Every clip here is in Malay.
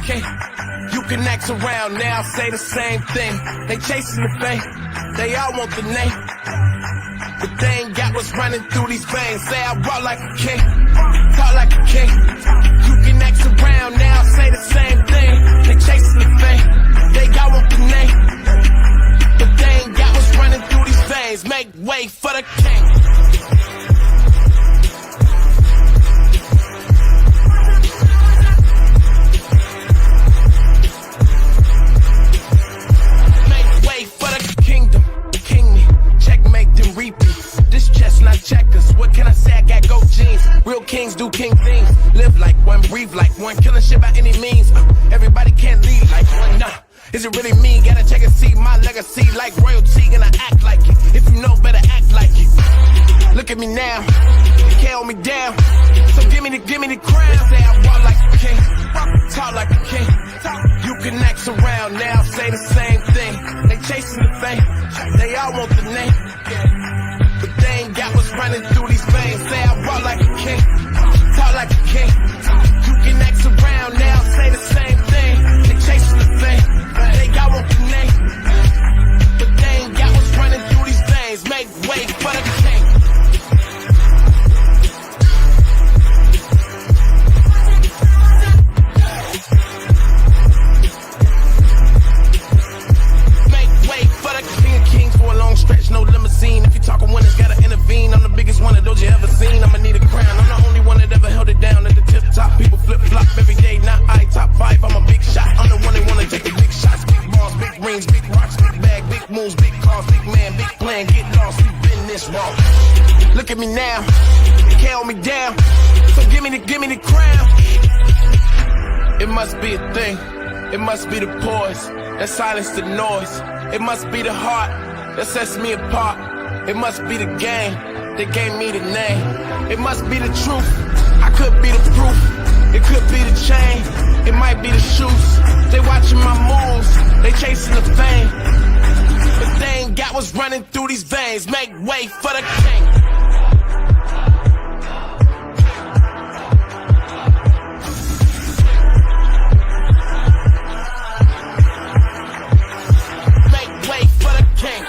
king. You can ask around now, say the same thing. They chasing the fame, they all want the name. But they ain't got what's running through these veins. Say I walk like a king, talk like a king. You can ask around now, say the same thing. They chasing the fame, they all want the name. But they ain't got what's running through these veins. Make way for the king. Checkers, what can I say? I got gold jeans. Real kings do king things. Live like one, breathe like one, killing shit by any means. Everybody can't lead like one. Nah, is it really me? Gotta check and see my legacy like royalty, and I act like it. If you know, better act like it. Look at me now, you can't hold me down. So give me the crown. They say I walk like a king, talk like a king. You can act around now, say the same thing. They chasing the fame, they all want the name. But they ain't got what's running through these veins. Say I walk like a king, talk like a king. You can act around now, say the same thing. They chasing the fame, they got what the name. But they ain't got what's running through these veins. Make way for the king. Make way for the king of kings for a long stretch, no limousine. If you talking winners, gotta intervene. I'm the biggest one of those you ever seen. I'ma need a crown. I'm the only one that ever held it down at the tip top. People flip flop every day, not I. Top 5, I'm a big shot. I'm the one that wanna take the big shots. Big balls, big rings, big rocks, big bag, big moves, big cars, big man, big plan. Get lost, we've been this wrong. Look at me now, you can't hold me down. So give me the crown. It must be a thing. It must be the poise that silence the noise. It must be the heart that sets me apart. It must be the game that gave me the name. It must be the truth. I could be the proof. It could be the chain. It might be the shoes. They watching my moves. They chasing the fame. But they ain't got what's running through these veins. Make way for the king. Make way for the king.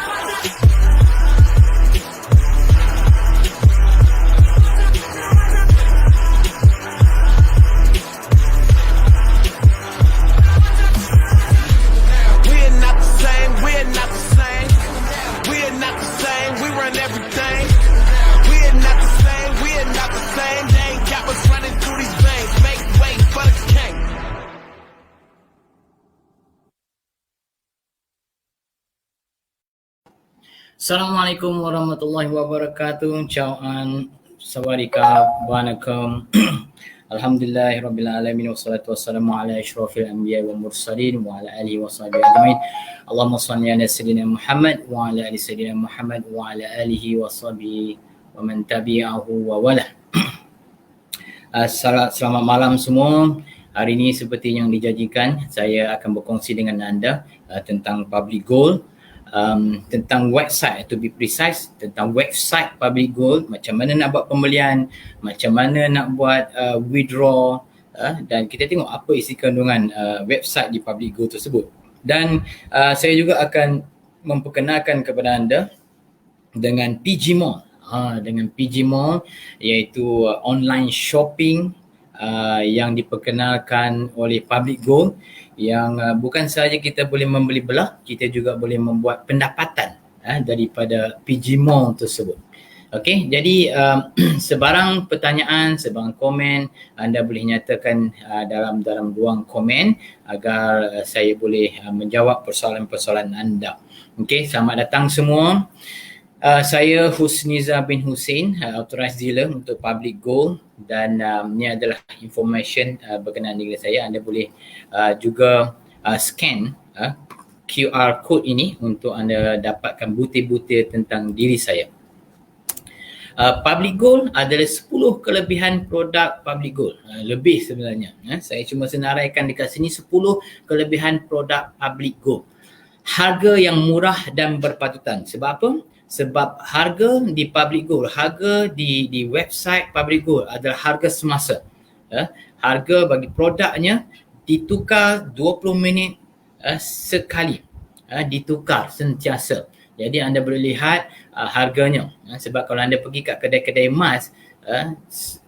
Assalamualaikum warahmatullahi wabarakatuh. Ciao an, sawadika, wanakum. Alhamdulillahirabbil alamin wassalatu wassalamu ala asyrafil anbiya wal mursalin wa ala alihi washabihi ajmain. Allahumma shalli ala sayyidina Muhammad wa ala ali sayyidina Muhammad wa ala alihi washabihi wa man tabi'ahu wa wala. Selamat malam semua. Hari ini seperti yang dijanjikan, saya akan berkongsi dengan anda tentang public goal. Tentang website, to be precise, tentang website public goal, macam mana nak buat pembelian, macam mana nak buat withdraw, dan kita tengok apa isi kandungan website di public goal tersebut. Dan saya juga akan memperkenalkan kepada anda dengan PG Mall, dengan PG Mall, iaitu online shopping yang diperkenalkan oleh public goal, yang bukan sahaja kita boleh membeli belah, kita juga boleh membuat pendapatan daripada PG Mall tersebut. Okey, jadi sebarang pertanyaan, sebarang komen anda boleh nyatakan dalam ruang komen agar saya boleh menjawab persoalan-persoalan anda. Okey, selamat datang semua. Saya Husniza bin Hussein, authorized dealer untuk public goal, dan ini adalah information berkenaan diri saya. Anda boleh juga scan QR code ini untuk anda dapatkan butir-butir tentang diri saya. Public goal adalah 10 kelebihan produk public goal. Lebih sebenarnya. Saya cuma senaraikan dekat sini 10 kelebihan produk public goal. Harga yang murah dan berpatutan. Sebab apa? Sebab harga di public goal, harga di website public goal adalah harga semasa. Harga bagi produknya ditukar 20 minit sekali, ditukar sentiasa. Jadi anda boleh lihat harganya, sebab kalau anda pergi kat kedai-kedai emas,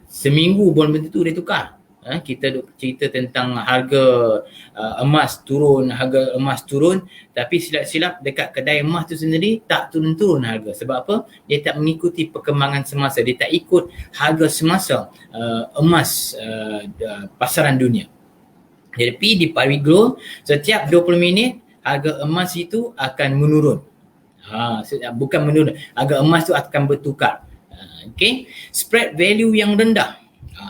seminggu pun benda tu dia tukar. Kita duk cerita tentang harga emas turun, tapi silap-silap dekat kedai emas tu sendiri tak turun-turun harga. Sebab apa? Dia tak mengikuti perkembangan semasa, dia tak ikut harga semasa emas pasaran dunia. Jadi di Public Gold, setiap 20 minit harga emas itu akan menurun. Bukan menurun, harga emas tu akan bertukar. Okay. Spread value yang rendah.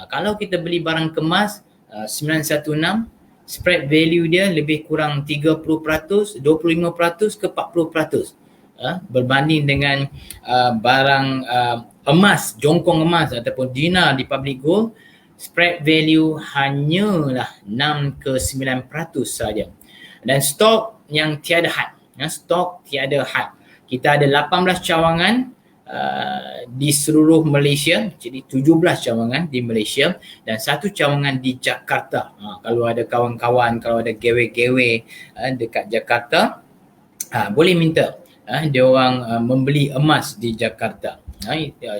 Kalau kita beli barang kemas 916, spread value dia lebih kurang 30%, 25% ke 40%. Berbanding dengan barang emas, jongkong emas ataupun dinar di Public Gold, spread value hanyalah 6 ke 9% saja. Dan stok yang tiada had, stok tiada had. Kita ada 18 cawangan di seluruh Malaysia, jadi 17 cawangan di Malaysia dan 1 cawangan di Jakarta. Kalau ada kawan-kawan, kalau ada gewe-gewe dekat Jakarta, boleh minta dia orang membeli emas di Jakarta.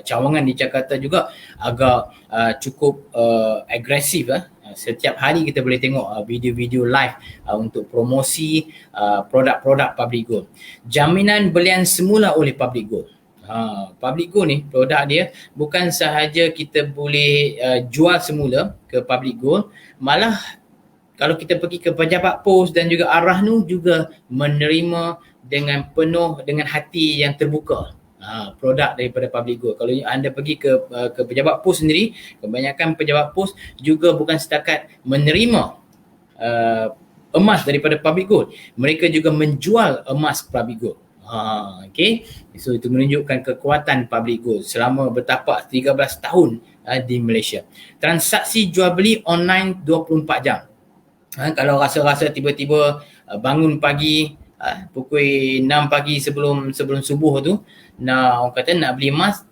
Cawangan di Jakarta juga agak cukup agresif. Setiap hari kita boleh tengok video-video live untuk promosi produk-produk Public Gold. Jaminan belian semula oleh Public Gold. Public Gold ni, produk dia bukan sahaja kita boleh jual semula ke Public Gold, malah kalau kita pergi ke pejabat pos dan juga Ar-Rahnu juga menerima dengan penuh, dengan hati yang terbuka produk daripada Public Gold. Kalau anda pergi ke pejabat pos sendiri, kebanyakan pejabat pos juga bukan setakat menerima emas daripada Public Gold, mereka juga menjual emas Public Gold. Okay. So itu menunjukkan kekuatan Public Gold selama bertapak 13 tahun di Malaysia. Transaksi jual beli online 24 jam. Kalau rasa-rasa tiba-tiba bangun pagi pukul 6 pagi sebelum subuh tu, orang kata nak beli emas,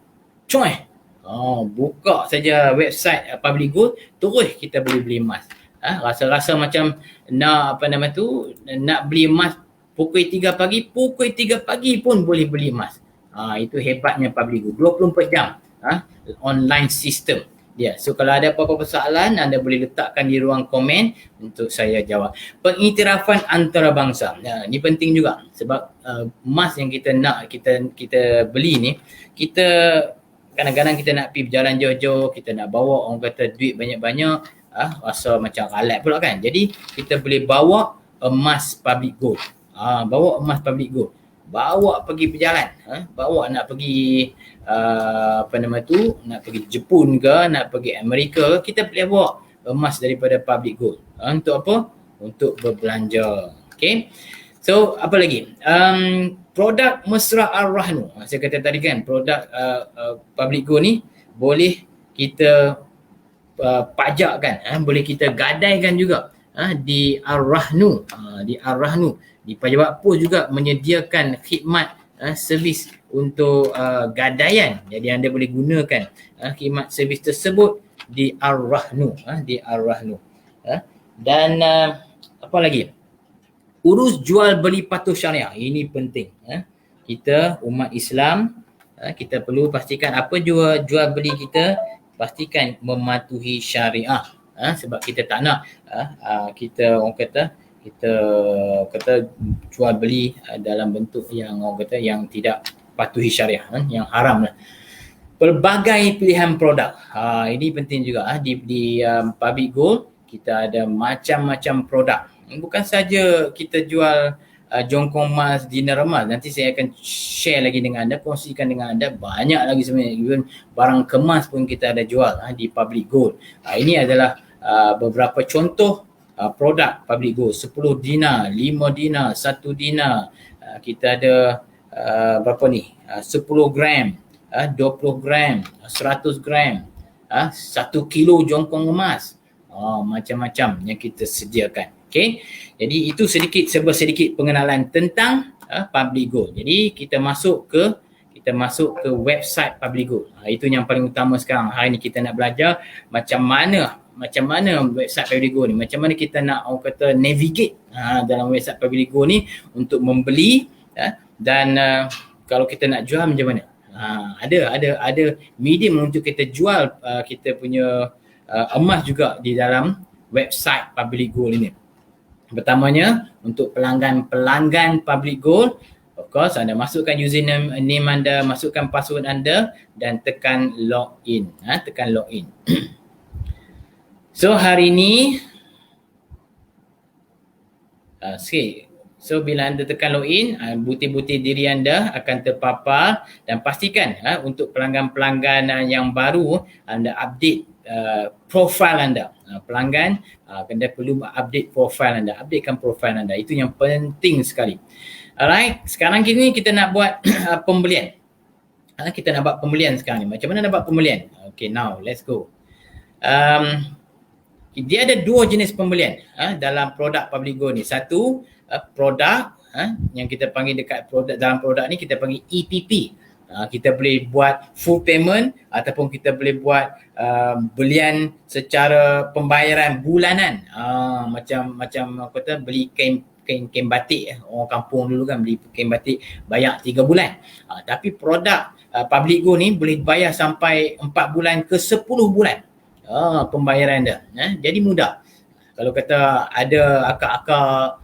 buka saja website Public Gold, terus kita boleh beli emas. Rasa-rasa macam nak beli emas pukul 3 pagi pun boleh beli emas. Itu hebatnya Public Gold, 24 jam online system dia. So kalau ada apa-apa persoalan, anda boleh letakkan di ruang komen untuk saya jawab. Pengiktirafan antarabangsa. Ni penting juga sebab emas yang kita nak kita beli ni, kita kadang-kadang kita nak pergi berjalan jauh-jauh, kita nak bawa orang kata duit banyak-banyak, rasa macam alat pula kan. Jadi kita boleh bawa emas Public Gold. Bawa emas Public Gold, bawa pergi berjalan, bawa nak pergi nak pergi Jepun ke, nak pergi Amerika ke, kita boleh bawa emas daripada Public Gold. Untuk apa? Untuk berbelanja. Okay. So apa lagi? Produk mesra Ar-Rahnu. Saya kata tadi kan, produk Public Gold ni boleh kita pajakkan, boleh kita gadaikan juga di Ar-Rahnu. Di Ar-Rahnu. Di pejabat pos juga menyediakan khidmat servis untuk gadaian. Jadi anda boleh gunakan khidmat servis tersebut di Ar-Rahnu. Di Ar-Rahnu. Dan apa lagi? Urus jual beli patuh syariah. Ini penting. Kita umat Islam, kita perlu pastikan apa jual beli kita, pastikan mematuhi syariah. Sebab kita tak nak kita orang kata jual beli dalam bentuk yang orang kata yang tidak patuhi syariah, yang haram lah. Pelbagai pilihan produk. Ini penting juga. Di Public Gold kita ada macam-macam produk. Bukan saja kita jual jongkong emas, dinar emas. Nanti saya akan share lagi dengan anda, kongsikan dengan anda banyak lagi sebenarnya. Even barang kemas pun kita ada jual di Public Gold. Ini adalah beberapa contoh produk Public Gold. 10 dinar, 5 dinar, 1 dinar. Kita ada berapa ni? 10 gram, 20 gram, 100 gram, 1 kilo jongkong emas. Macam-macam yang kita sediakan. Okay. Jadi itu sedikit pengenalan tentang Public Gold. Jadi kita masuk ke website Public Gold. Itu yang paling utama sekarang. Hari ni kita nak belajar macam mana macam mana website Public Go ni, macam mana kita nak orang kata navigate dalam website Public Go ni untuk membeli dan kalau kita nak jual macam mana. Ada medium untuk kita jual kita punya emas juga di dalam website Public Gold ini. Pertamanya untuk pelanggan Public Gold, of course anda masukkan username anda, masukkan password anda dan tekan login. Tekan login. So hari ni so bila anda tekan login, butir-butir diri anda akan terpapar dan pastikan untuk pelanggan-pelanggan yang baru anda update profile anda. Pelanggan anda perlu update profile anda, updatekan profile anda. Itu yang penting sekali. Alright, sekarang kita nak buat pembelian. Kita nak buat pembelian sekarang ni. Macam mana nak buat pembelian? Okay, now let's go. Dia ada dua jenis pembelian dalam produk Public Go ni. Satu, produk yang kita panggil dekat produk, dalam produk ni kita panggil EPP. Kita boleh buat full payment ataupun kita boleh buat belian secara pembayaran bulanan. Macam kata beli kain batik, orang kampung dulu kan beli kain batik bayar 3 bulan. Tapi produk Public Go ni boleh bayar sampai 4 bulan ke 10 bulan pembayaran dia. Jadi mudah. Kalau kata ada akak-akak,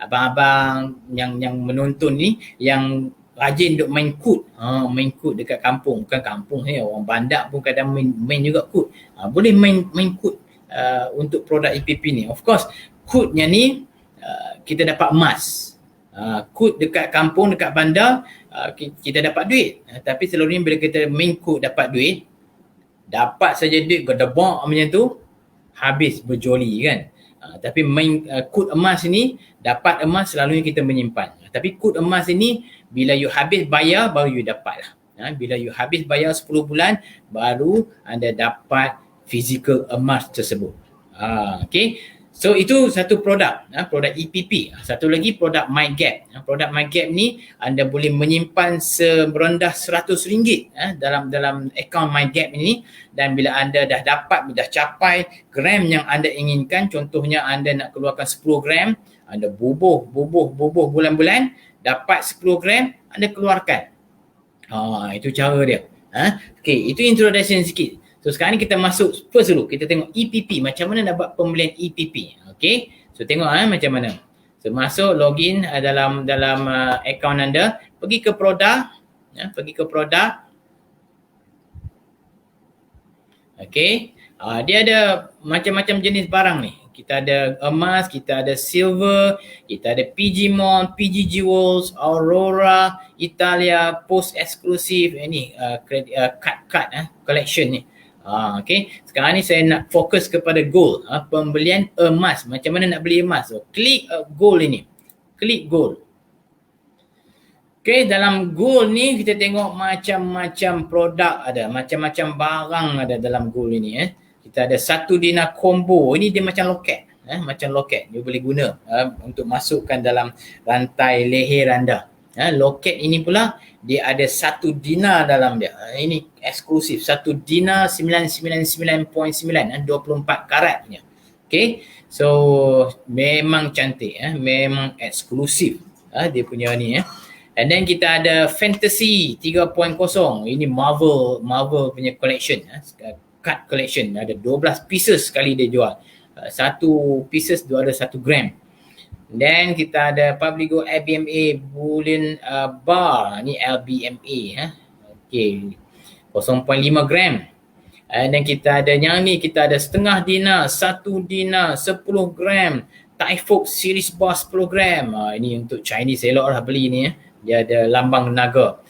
abang-abang yang menonton ni yang rajin duk main kod, main kod dekat kampung, bukan kampung orang bandar pun kadang main juga kod. Boleh main kod untuk produk EPP ni. Of course, kodnya ni kita dapat emas. Kod dekat kampung, dekat bandar kita dapat duit. Tapi selalunya bila kita main kod dapat duit, dapat saja duit gedebak macam tu, habis berjoli kan. Tapi main kod emas ni, dapat emas selalunya kita menyimpan. Tapi kod emas ini bila you habis bayar baru you dapat lah. Bila you habis bayar 10 bulan baru anda dapat physical emas tersebut. Okay. So itu satu produk, produk EPP. Satu lagi produk MyGap. Produk MyGap ni anda boleh menyimpan serendah RM100 dalam akaun MyGap ini, dan bila anda dah capai gram yang anda inginkan, contohnya anda nak keluarkan 10 gram, anda bubuh bulan-bulan, dapat 10 gram, anda keluarkan. Itu cara dia. Okay, itu introduction sikit. So sekarang ni kita masuk first dulu, kita tengok EPP, macam mana nak buat pembelian EPP. Okay, so tengok macam mana. So masuk login dalam akaun anda, pergi ke produk, Okay, dia ada macam-macam jenis barang ni. Kita ada emas, kita ada silver, kita ada PG Mall, PG Jewels, Aurora, Italia, Post Exclusive, ini card collection ni. Okay, sekarang ni saya nak fokus kepada gold, pembelian emas. Macam mana nak beli emas? So, klik gold ini. Klik gold. Okay, dalam gold ni kita tengok macam-macam produk ada, macam-macam barang ada dalam gold ini. Kita ada 1 dinar combo. Ini dia macam loket. Macam loket. Dia boleh guna untuk masukkan dalam rantai leher anda. Loket ini pula dia ada 1 dinar dalam dia. Ini eksklusif. 1 dinar 999.9, 24 karat punya. Okay. So memang cantik. Memang eksklusif dia punya ni. And then kita ada Fantasy 3.0. Ini Marvel punya collection. Card collection. Ada 12 pieces sekali dia jual. 1 pieces dia ada 1 gram. Then kita ada Public Go LBMA Bullion Bar. Ni LBMA. Okay. 0.5 gram. And then kita ada yang ni, kita ada setengah dinar, 1 dinar, 10 gram. Typhox Series Bar 10 gram. Ini untuk Chinese elok lah beli ni. Dia ada lambang naga.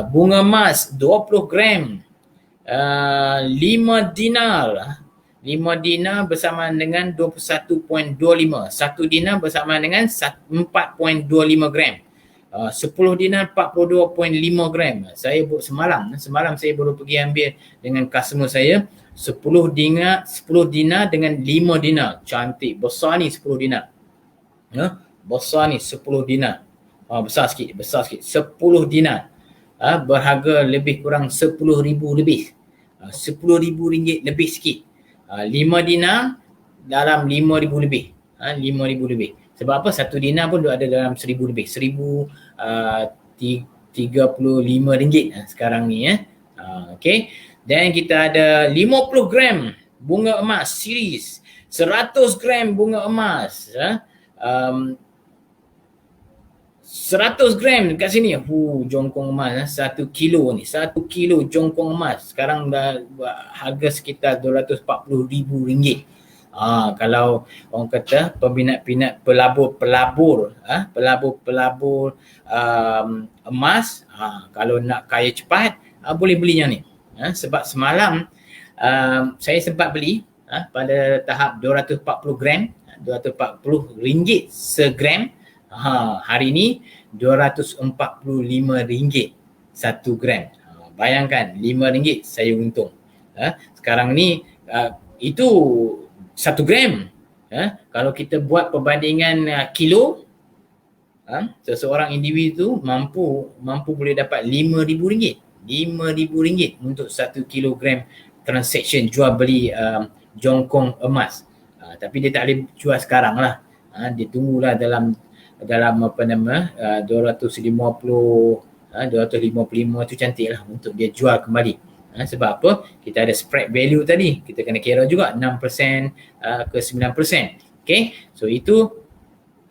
Bunga emas 20 gram. 5 dinar. 5 dinar bersamaan dengan 21.25. 1 dinar bersamaan dengan 4.25 gram. 10 dinar 42.5 gram. Saya buat semalam saya baru pergi ambil dengan customer saya. 10 dinar dengan 5 dinar. Cantik. Besar ni 10 dinar. Besar ni 10 dinar. Besar sikit. 10 dinar. Berharga lebih kurang 10,000 lebih. 10,000 ringgit lebih sikit. 5 dinar dalam 5,000 lebih. 5,000 lebih. Sebab apa? 1 dinar pun ada dalam 1,000 lebih. 1,035 ringgit sekarang ni ya. Okay. Dan kita ada 50 gram bunga emas series, 100 gram bunga emas, 100 gram dekat sini. Jongkong emas 1 kilo ni. 1 kilo jongkong emas sekarang dah harga sekitar RM240,000. Kalau orang kata peminat-peminat pelabur emas, kalau nak kaya cepat, boleh beli yang ni. Sebab semalam saya sempat beli pada tahap 240 gram, 240 ringgit segram. Hari ni RM245 1 gram. Bayangkan 5 ringgit saya untung. Sekarang ni itu 1 gram. Kalau kita buat perbandingan kilo, seseorang individu mampu boleh dapat RM5,000. RM5,000 untuk 1 kilogram transaction jual beli jongkong emas. Tapi dia tak boleh jual sekarang lah. Dia tunggulah dalam 255 tu cantik lah untuk dia jual kembali. Sebab apa? Kita ada spread value tadi. Kita kena kira juga 6% ke 9%. Okay. So itu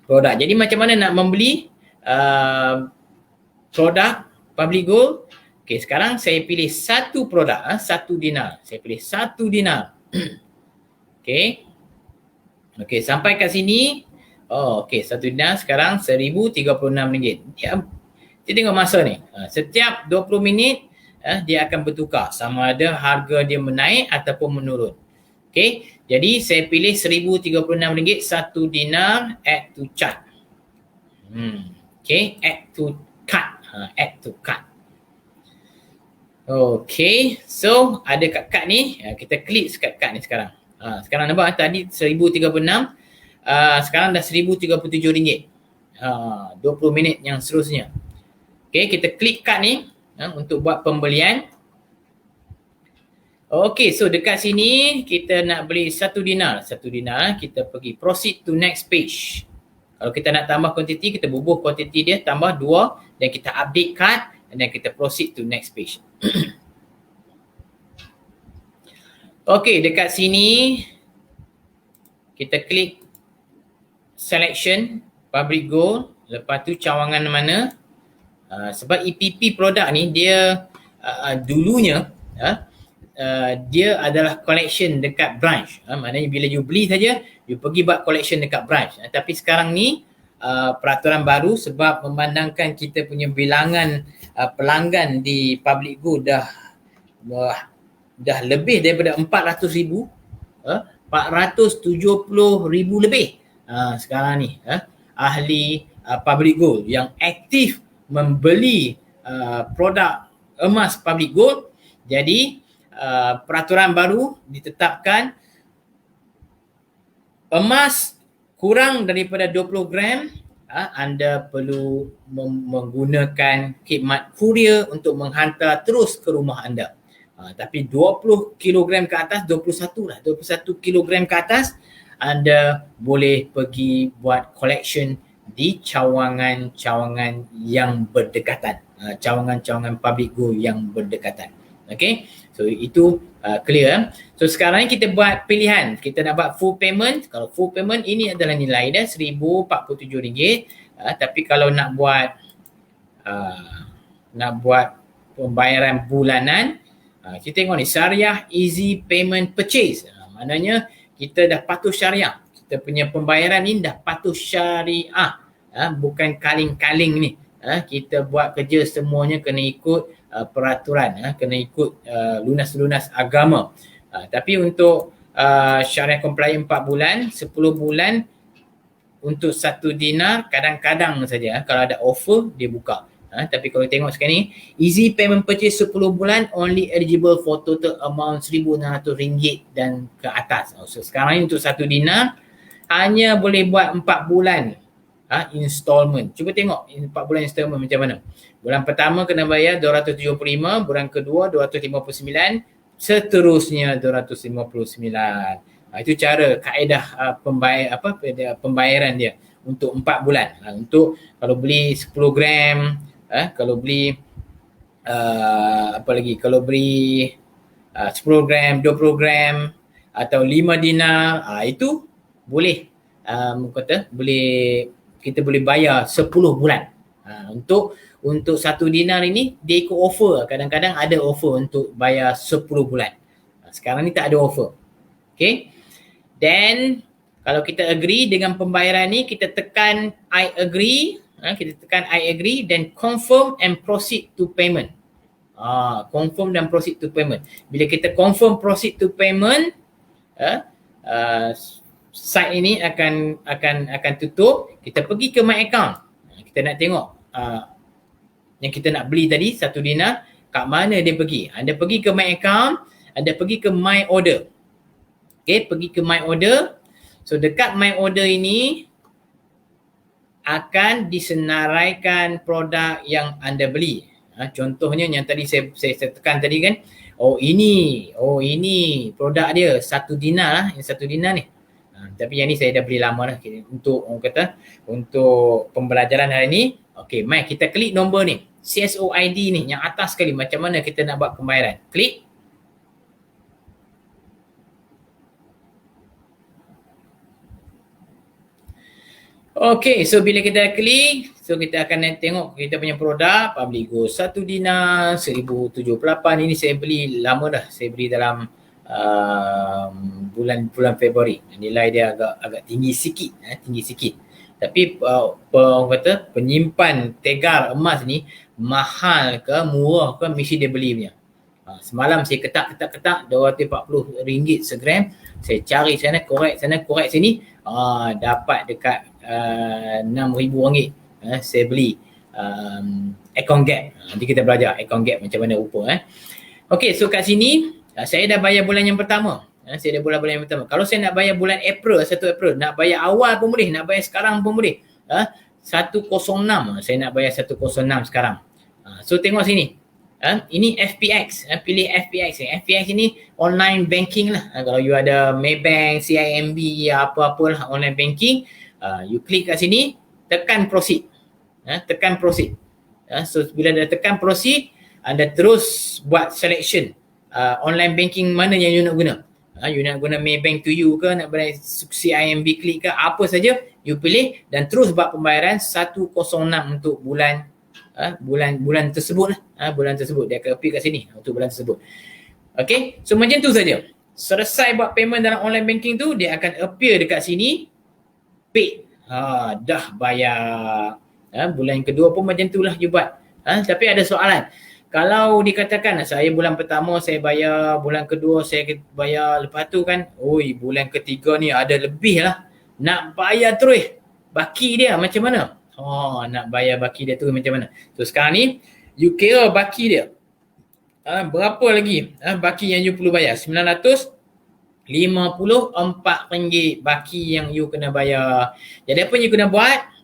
produk. Jadi macam mana nak membeli produk Public Gold? Okay, sekarang saya pilih satu produk, 1 dinar. Saya pilih 1 dinar. Okay. Okay, sampai kat sini. Okay, 1 dinar sekarang RM1,036. Dia tengok masa ni. Setiap 20 minit dia akan bertukar. Sama ada harga dia menaik ataupun menurun. Okay, jadi saya pilih RM1,036, 1 dinar, add to chart. Okay, add to cart. Add to cart. Okay, so ada kat kad ni, kita klik kat kad ni sekarang. Sekarang nampak tadi RM1,036, sekarang dah RM1,037. 20 minit yang seterusnya. Okay, kita klik kad ni untuk buat pembelian. Okay, so dekat sini kita nak beli 1 dinar. 1 dinar, kita pergi proceed to next page. Kalau kita nak tambah kuantiti, kita bubuh kuantiti dia, tambah 2 dan kita update card dan kita proceed to next page. Okay, dekat sini kita klik selection Public Gold, lepas tu cawangan mana. Sebab EPP produk ni dia dulunya dia adalah collection dekat branch. Maknanya bila you beli saja, you pergi buat collection dekat branch. Tapi sekarang ni peraturan baru sebab memandangkan kita punya bilangan pelanggan di Public Gold dah lebih daripada 400,000, 470,000 lebih sekarang ni ahli Public Gold yang aktif membeli produk emas Public Gold. Jadi peraturan baru ditetapkan emas kurang daripada 20 gram, anda perlu menggunakan khidmat kurier untuk menghantar terus ke rumah anda. Tapi 20 kilogram ke atas, 21 kilogram ke atas, anda boleh pergi buat collection di cawangan-cawangan yang berdekatan. Cawangan-cawangan Public Gold yang berdekatan. Okay, so itu clear. So sekarang ni kita buat pilihan. Kita nak buat full payment. Kalau full payment ini adalah nilai dia RM1,047. Tapi kalau nak buat pembayaran bulanan, kita tengok ni Syariah Easy Payment Purchase. Maknanya kita dah patuh syariah. Kita punya pembayaran ni dah patuh syariah. Bukan kaling-kaling ni. Kita buat kerja semuanya kena ikut peraturan, kena ikut lunas-lunas agama. Tapi untuk syariah compliant 4 bulan, 10 bulan untuk 1 dinar kadang-kadang saja kalau ada offer dia buka. Tapi kalau tengok sekarang ni, easy payment purchase 10 bulan only eligible for total amount RM1,600 dan ke atas. So sekarang ni untuk 1 dinar hanya boleh buat 4 bulan installment. Cuba tengok 4 bulan installment macam mana. Bulan pertama kena bayar 275, bulan kedua 259, seterusnya 259. Itu cara kaedah pembayaran dia untuk 4 bulan. Untuk kalau beli 10 gram, kalau beli apa lagi, kalau beli 10 gram, 20 gram atau 5 dinar, itu boleh kita boleh bayar 10 bulan. Untuk 1 dinar ini dia ikut offer. Kadang-kadang ada offer untuk bayar 10 bulan. Sekarang ni tak ada offer. Okay. Then kalau kita agree dengan pembayaran ni, kita tekan I agree, then confirm and proceed to payment. Confirm dan proceed to payment. Bila kita confirm proceed to payment, site ini akan tutup. Kita pergi ke my account. Kita nak tengok yang kita nak beli tadi 1 dinar, kat mana dia pergi. Anda pergi ke my account, anda pergi ke my order. Okay, pergi ke my order. So dekat my order ini akan disenaraikan produk yang anda beli. Contohnya yang tadi saya tekan tadi kan, ini produk dia 1 dinar lah, yang 1 dinar ni. Tapi yang ni saya dah beli lama dah untuk orang kata untuk pembelajaran hari ni. Okey, mari kita klik nombor ni, CSOID ni yang atas sekali. Macam mana kita nak buat pembayaran? Klik. Okey, so bila kita klik, so kita akan tengok kita punya produk Public Gold 1 dinar 1078. Ini saya beli lama dah. Saya beli dalam bulan Februari. Nilai dia agak tinggi sikit. Tapi orang kata penyimpan tegar emas ni mahal ke murah ke, mesti dia beli punya. Semalam saya ketak RM240 segram. Saya cari sana, korek sini, dapat dekat RM6,000. Saya beli account gap. Nanti kita belajar account gap macam mana rupa. Okey, so kat sini saya dah bayar bulan yang pertama. Kalau saya nak bayar bulan 1 April, nak bayar awal pun boleh, nak bayar sekarang pun boleh. 106, saya nak bayar 106 sekarang. So tengok sini. Ini FPX, pilih FPX. FPX ini online banking lah. Kalau you ada Maybank, CIMB, apa-apalah online banking, you klik kat sini, tekan proceed. So bila dah tekan proceed, anda terus buat selection online banking mana yang you nak guna. You nak guna Maybank to you ke, nak bayar CIMB klik ke, apa saja you pilih dan terus buat pembayaran 106 untuk bulan tersebut lah. Bulan tersebut dia akan appear kat sini untuk bulan tersebut. Okay, so macam tu saja. Selesai buat payment dalam online banking tu, dia akan appear dekat sini paid. Dah bayar. Bulan kedua pun macam tu lah you buat. Tapi ada soalan. Kalau dikatakan saya bulan pertama saya bayar, bulan kedua saya bayar, lepas tu kan, bulan ketiga ni ada lebih lah. Nak bayar terus. Baki dia macam mana? Nak bayar baki dia tu macam mana? So sekarang ni, you kira baki dia. Berapa lagi baki yang you perlu bayar? RM954 baki yang you kena bayar. Jadi apa you kena buat?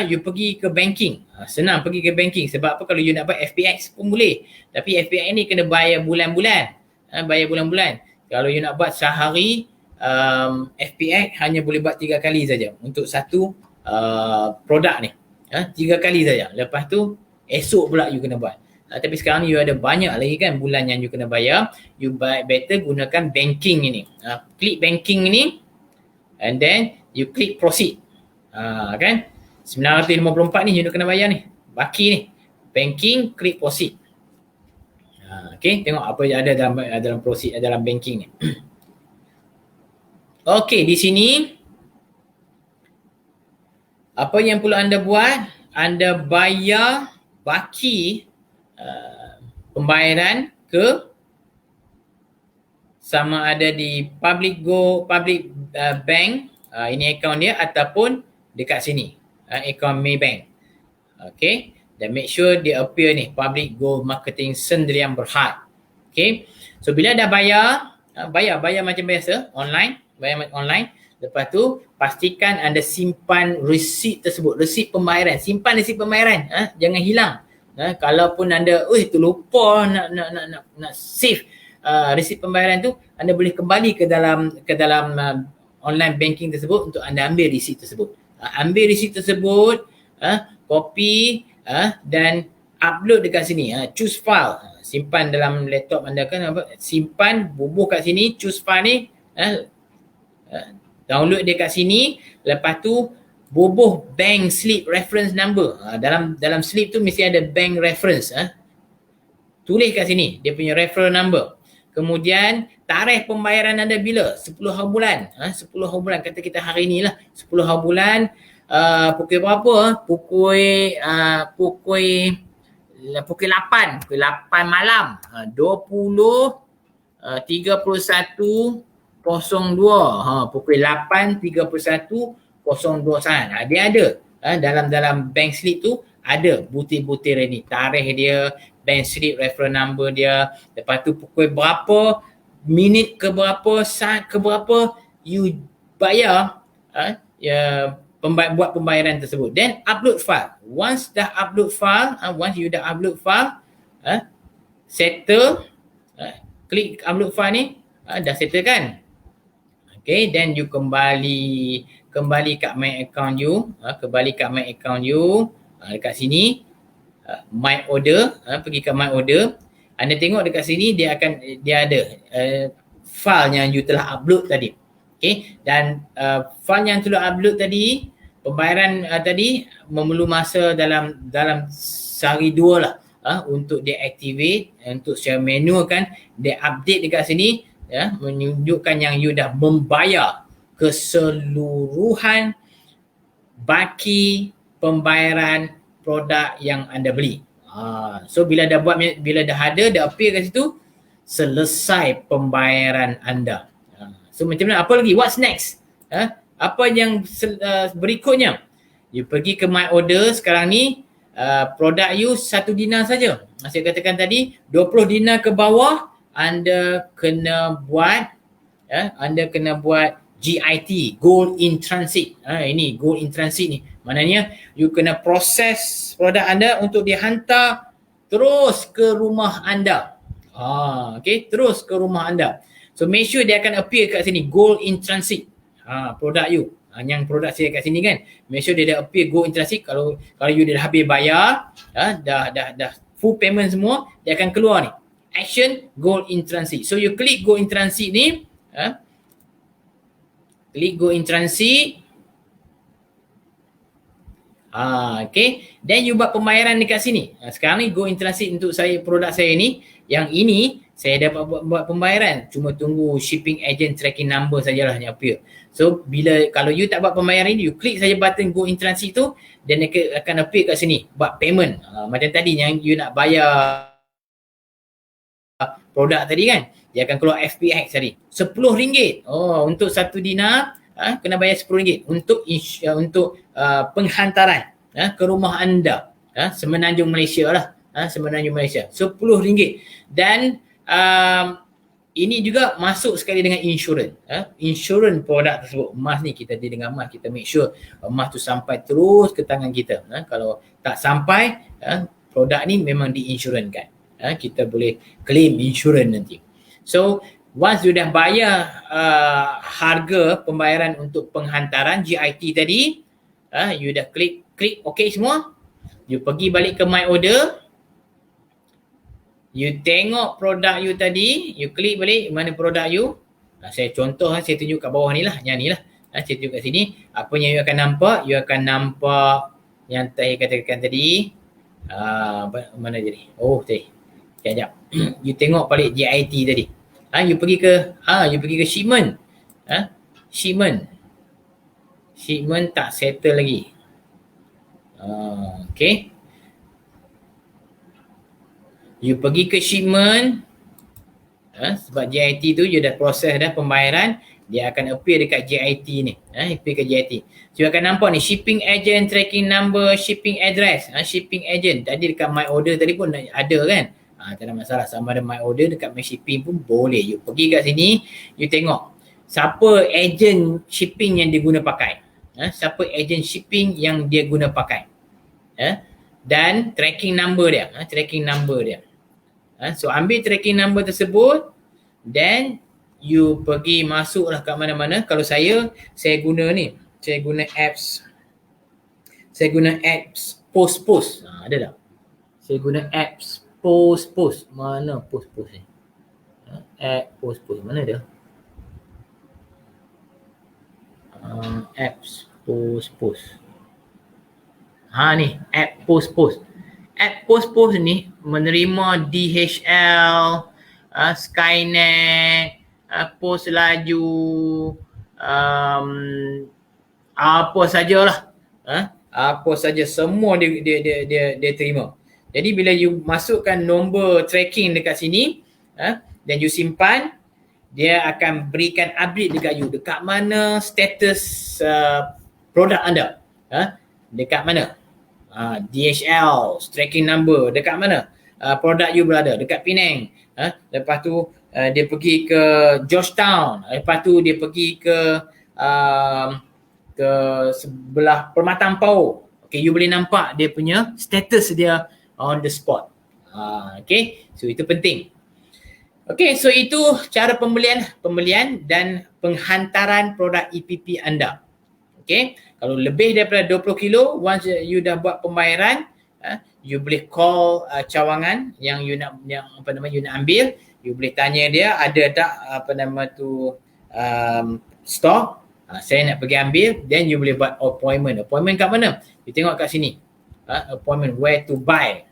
You pergi ke banking. Senang pergi ke banking. Sebab apa, kalau you nak buat FPX pun boleh. Tapi FPX ni kena bayar bulan-bulan. Bayar bulan-bulan. Kalau you nak buat sehari, FPX hanya boleh buat 3 kali saja untuk satu produk ni. 3 kali saja. Lepas tu esok pula you kena buat. Tapi sekarang you ada banyak lagi kan bulan yang you kena bayar. You better gunakan banking ini. Klik banking ini and then you klik proceed. Kan? 954 ni you kena bayar ni. Baki ni. Banking, klik proceed. Okay, tengok apa yang ada dalam proceed, dalam banking ni. Okay, di sini apa yang perlu anda buat? Anda bayar baki pembayaran ke sama ada di public bank, ini akaun dia, ataupun dekat sini akaun Maybank. Okay, dan make sure dia appear ni, Public Gold Marketing Sendirian Berhad. Okay, so bila dah bayar macam biasa online, bayar online. Lepas tu pastikan anda simpan resit tersebut, resit pembayaran. Simpan resit pembayaran, jangan hilang. Kalaupun anda terlupa nak save, resit pembayaran tu, anda boleh kembali ke dalam online banking tersebut untuk anda ambil resit tersebut. Ambil resit tersebut, copy dan upload dekat sini. Choose file, simpan dalam laptop anda kan, simpan, bubuh kat sini, choose file ni, download dia kat sini. Lepas tu bubuh bank slip reference number. Dalam slip tu mesti ada bank reference. Tulis kat sini dia punya referral number. Kemudian tarikh pembayaran anda bila? 10 hari bulan. 10 hari bulan, kata kita hari ni lah. 10 hari bulan, pukul berapa? Pukul 8 malam. 31.02. Pukul 8.31.02 saat. Dia ada dalam bank slip tu ada butir-butir ni, tarikh dia, bank slip referral number dia, lepas tu pukul berapa, minit ke berapa, saat ke berapa you bayar buat pembayaran tersebut. Then upload file. Once dah upload file, settle, klik upload file ni, dah settle kan. Okay, then you kembali kat my account you, dekat sini, my order, pergi ke my order. Anda tengok dekat sini dia ada file yang you telah upload tadi. Okay, dan file yang telah upload tadi, pembayaran tadi memerlu masa dalam sehari dua lah untuk dia activate, untuk secara manual kan, dia update dekat sini menunjukkan yang you dah membayar keseluruhan baki pembayaran produk yang anda beli. So bila dah ada, dah appear kat situ, selesai pembayaran anda. So macam mana? Apa lagi? What's next? Apa yang berikutnya? You pergi ke my order sekarang ni, produk you 1 dinar saja. Saya katakan tadi 20 dinar ke bawah anda kena buat GIT, Gold in Transit. Ini Gold in Transit ni. Maknanya you kena proses produk anda untuk dihantar terus ke rumah anda. Okay, terus ke rumah anda. So make sure dia akan appear kat sini, Gold in Transit. Produk you. Yang produk saya kat sini kan. Make sure dia dah appear Gold in Transit. Kalau you dah habis bayar, dah full payment semua, dia akan keluar ni. Action Gold in Transit. So you klik Gold in Transit ni, klik Go in Transit. Okay. Then you buat pembayaran dekat sini. Sekarang ni Go in Transit untuk produk saya ni. Yang ini saya dapat buat pembayaran. Cuma tunggu shipping agent tracking number sajalah yang appear. So kalau you tak buat pembayaran ni, you klik saja button Go in Transit tu, dan dia akan appear kat sini. Buat payment. Macam tadi yang you nak bayar produk tadi kan, dia akan keluar FPX tadi RM10. Untuk 1 dinar kena bayar RM10 untuk penghantaran ke rumah anda, Semenanjung Malaysia lah, Semenanjung Malaysia, RM10. Dan ini juga masuk sekali dengan insurans, insurans produk tersebut. Emas ni, kita dengan emas, kita make sure emas tu sampai terus ke tangan kita. Kalau tak sampai, produk ni memang diinsurankan. Kita boleh claim insurans nanti. So once you dah bayar harga pembayaran untuk penghantaran GIT tadi, you dah klik OK semua, you pergi balik ke my order, you tengok produk you tadi, you klik balik mana produk you. Saya contoh, saya tunjuk kat bawah ni lah, yang ni lah. Saya tunjuk kat sini, apa yang you akan nampak? You akan nampak yang saya katakan tadi. Mana jadi? Tadi. Sekejap. You tengok balik GIT tadi. You pergi ke shipment. Shipment tak settle lagi. Okay. You pergi ke shipment. Sebab GIT tu you dah proses dah pembayaran, dia akan appear dekat GIT ni. Appear ke GIT. So you akan nampak ni, shipping agent, tracking number, shipping address. Shipping agent. Tadi dekat my order tadi pun ada kan. Tak ada masalah, sama ada my order dekat my shipping pun boleh. You pergi kat sini, you tengok siapa agent shipping yang dia guna pakai. Siapa agent shipping yang dia guna pakai. Dan tracking number dia. So ambil tracking number tersebut, then you pergi masuklah kat mana-mana. Kalau saya guna ni, saya guna apps post. Ada tak? Saya guna apps post. Mana post ni? App post mana dia? Apps post. Ni app post. App post ni menerima DHL, Skynet, post laju, apa sajalah. Apa saja semua dia terima. Jadi bila you masukkan nombor tracking dekat sini, dan you simpan, dia akan berikan update dekat you. Dekat mana status produk anda? Dekat mana? DHL, tracking number, dekat mana? Produk you berada? Dekat Penang. Lepas tu dia pergi ke Georgetown. Lepas tu dia pergi ke sebelah Permatang Power. Okay, you boleh nampak dia punya status dia on the spot. Okay, so itu penting. Okay, so itu cara pembelian dan penghantaran produk EPP anda. Okay, kalau lebih daripada 20 kilo, once you dah buat pembayaran, you boleh call cawangan yang you nak ambil. You boleh tanya dia ada tak stok. Saya nak pergi ambil, then you boleh buat appointment. Appointment kat mana? You tengok kat sini. Appointment where to buy.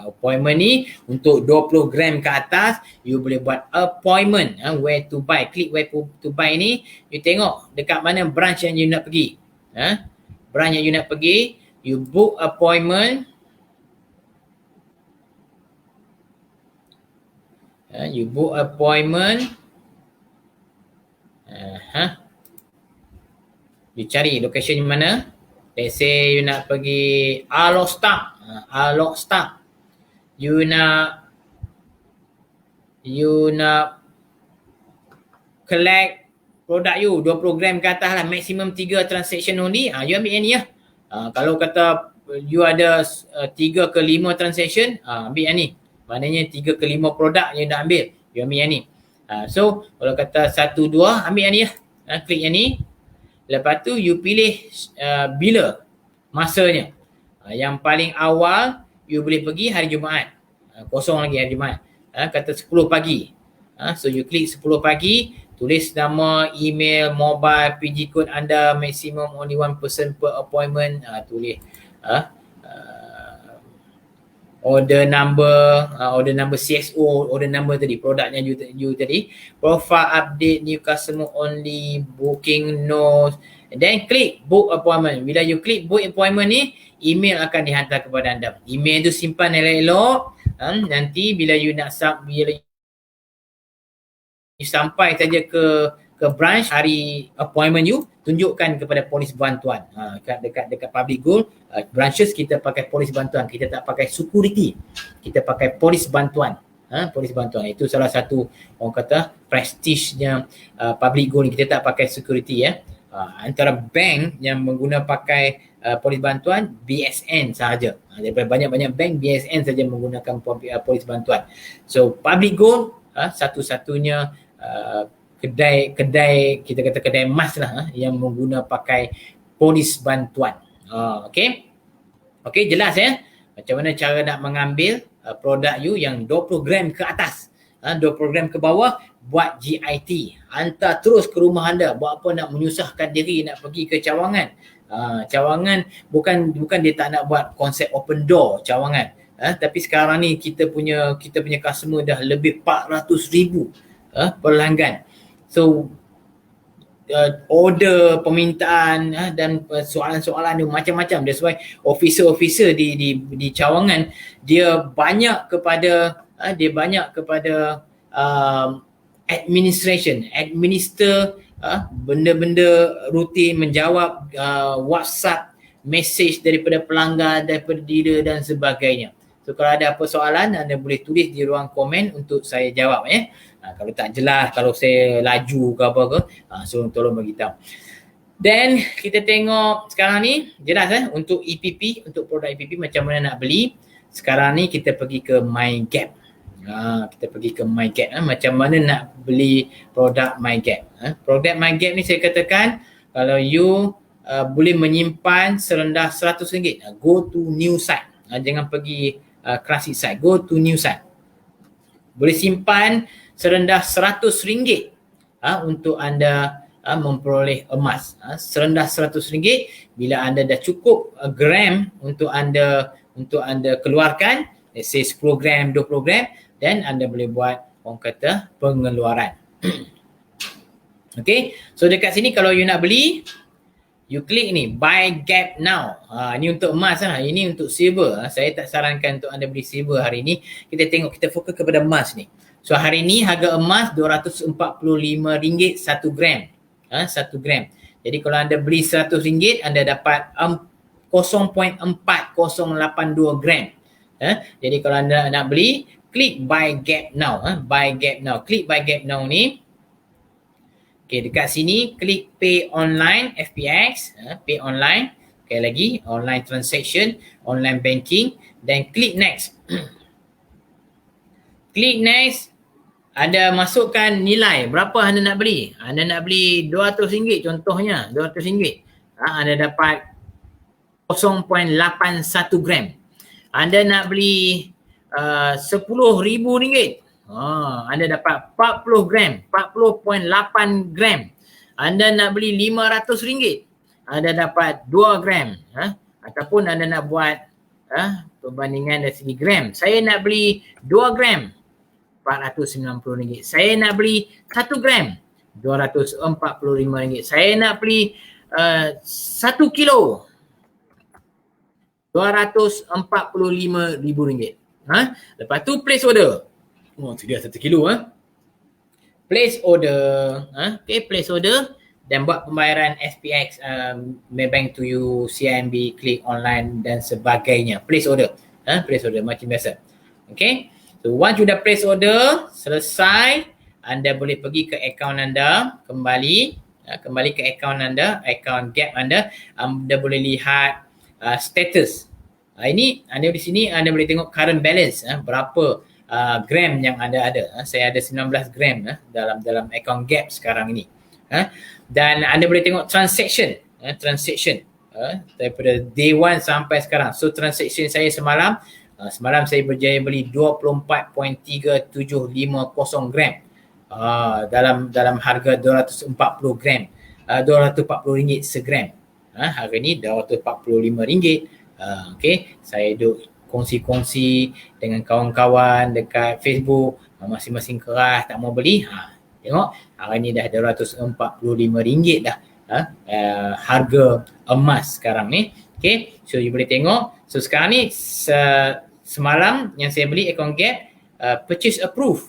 Appointment ni untuk 20 gram ke atas, you boleh buat appointment. Where to buy. Klik where to buy ni, you tengok dekat mana branch yang you nak pergi. Branch yang you nak pergi, you book appointment. You book appointment. You cari location mana. Let's say you nak pergi Alostak. You nak collect produk you 20 gram ke atas lah, maximum 3 transaction only. You ambil yang ni lah. Kalau kata you ada 3 ke 5 transaction, ambil yang ni. Maknanya 3 ke 5 produk yang dah ambil, you ambil yang ni. So kalau kata 1, 2, ambil yang ni lah. Klik yang ni. Lepas tu you pilih bila masanya. Yang paling awal you boleh pergi hari Jumaat. Kosong lagi hari Jumaat. Kata 10 pagi. So you klik 10 pagi, tulis nama, email, mobile, PG code anda, maximum only 1 person per appointment. Tulis order number CXO, order number tadi, produknya you tadi, profile update, new customer only, booking notes, and then klik book appointment. Bila you klik book appointment ni, email akan dihantar kepada anda. Email tu simpan elok-elok. Nanti bila you sampai saja ke branch hari appointment you, tunjukkan kepada polis bantuan. Dekat Public Gold, branches kita pakai polis bantuan, kita tak pakai security, kita pakai polis bantuan. Polis bantuan itu salah satu orang kata prestige-nya Public Gold ni, kita tak pakai security ya. Antara bank yang pakai polis bantuan, BSN sahaja. Daripada banyak-banyak bank, BSN saja menggunakan polis bantuan. So Public Gold satu-satunya kedai kita kata kedai emas lah yang pakai polis bantuan. Okay, jelas ya macam mana cara nak mengambil produk you yang 20 gram ke atas, 20 gram ke bawah, buat GIT, hantar terus ke rumah anda. Buat apa nak menyusahkan diri nak pergi ke cawangan. Cawangan bukan dia tak nak buat konsep open door cawangan, tapi sekarang ni kita punya customer dah lebih 400,000 pelanggan. So order, permintaan dan soalan-soalan dia macam-macam. That's why officer di cawangan dia banyak kepada administer benda-benda rutin, menjawab WhatsApp message daripada pelanggan, daripada dealer dan sebagainya. So kalau ada apa soalan, anda boleh tulis di ruang komen untuk saya jawab ya. Kalau tak jelas, kalau saya laju ke apa ke, so tolong beritahu. Then kita tengok sekarang ni jelas untuk EPP, untuk produk EPP macam mana nak beli. Sekarang ni kita pergi ke My Gap. Kita pergi ke MyGap. Macam mana nak beli produk MyGap. Produk MyGap ni saya katakan kalau you boleh menyimpan serendah RM100, go to new site. Jangan pergi classic site, go to new site. Boleh simpan serendah RM100 untuk anda memperoleh emas. Serendah RM100 bila anda dah cukup gram untuk anda keluarkan, let's say 10 gram, 20 gram, dan anda boleh buat orang kata pengeluaran. Okay, so dekat sini kalau you nak beli, you klik ni buy gap now. Ini untuk emas ini untuk silver. Saya tak sarankan untuk anda beli silver hari ni. Kita tengok, kita fokus kepada emas ni. So hari ni harga emas RM245 1 gram. 1 gram. Jadi kalau anda beli RM100, anda dapat 0.4082 gram. Jadi kalau anda nak beli, klik buy gap now. Buy gap now. Klik buy gap now ni. Okay, dekat sini klik pay online FPX, pay online. Okay, lagi online transaction, online banking, dan klik next. Klik next, anda masukkan nilai berapa anda nak beli. Anda nak beli RM200 contohnya, RM200. Anda dapat 0.81 gram. Anda nak beli RM10,000. Anda dapat 40 gram, 40.8 gram. Anda nak beli RM500, anda dapat 2 gram. Ataupun anda nak buat perbandingan dari segi gram. Saya nak beli 2 gram, RM490. Saya nak beli 1 gram, RM245. Saya nak beli 1 kilo, RM245,000. Lepas tu place order. Tu dia 1 kilo. Place order. Okay, place order dan buat pembayaran SPX, Maybank to you, CIMB, klik online dan sebagainya. Place order. Place order macam biasa. Okay. So once you dah place order, selesai, anda boleh pergi ke akaun anda, kembali ke akaun anda, akaun Gap anda. Anda boleh lihat status. Ini anda di sini anda boleh tengok current balance, berapa gram yang anda ada. Saya ada 19 gram dalam akaun Gap sekarang ini. Dan anda boleh tengok transaction daripada day 1 sampai sekarang. So transaction saya semalam saya berjaya beli 24.3750 gram dalam harga 240 gram, RM240 segram. Harga ni RM245. Okay, saya duk kongsi-kongsi dengan kawan-kawan dekat Facebook, masing-masing keras tak mau beli. Tengok, hari ni dah RM245 dah harga emas sekarang ni. Okay, so you boleh tengok. So sekarang ni semalam yang saya beli akaun Gap, purchase approved.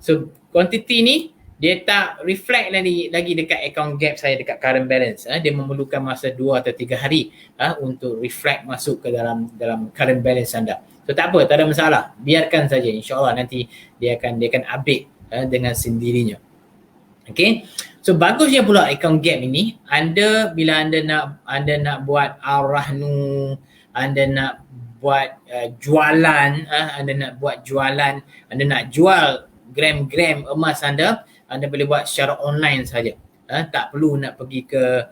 So quantity ni dia tak reflect lagi dekat akaun Gap saya, dekat current balance. Dia memerlukan masa 2 atau 3 hari untuk reflect masuk ke dalam current balance anda. So tak apa, tak ada masalah. Biarkan saja, insya-Allah nanti dia akan update dengan sendirinya. Okay. So bagusnya pula akaun Gap ini, bila anda nak buat al-rahnu, anda nak buat jualan, anda nak jual gram-gram emas anda boleh buat secara online saja. Tak perlu nak pergi ke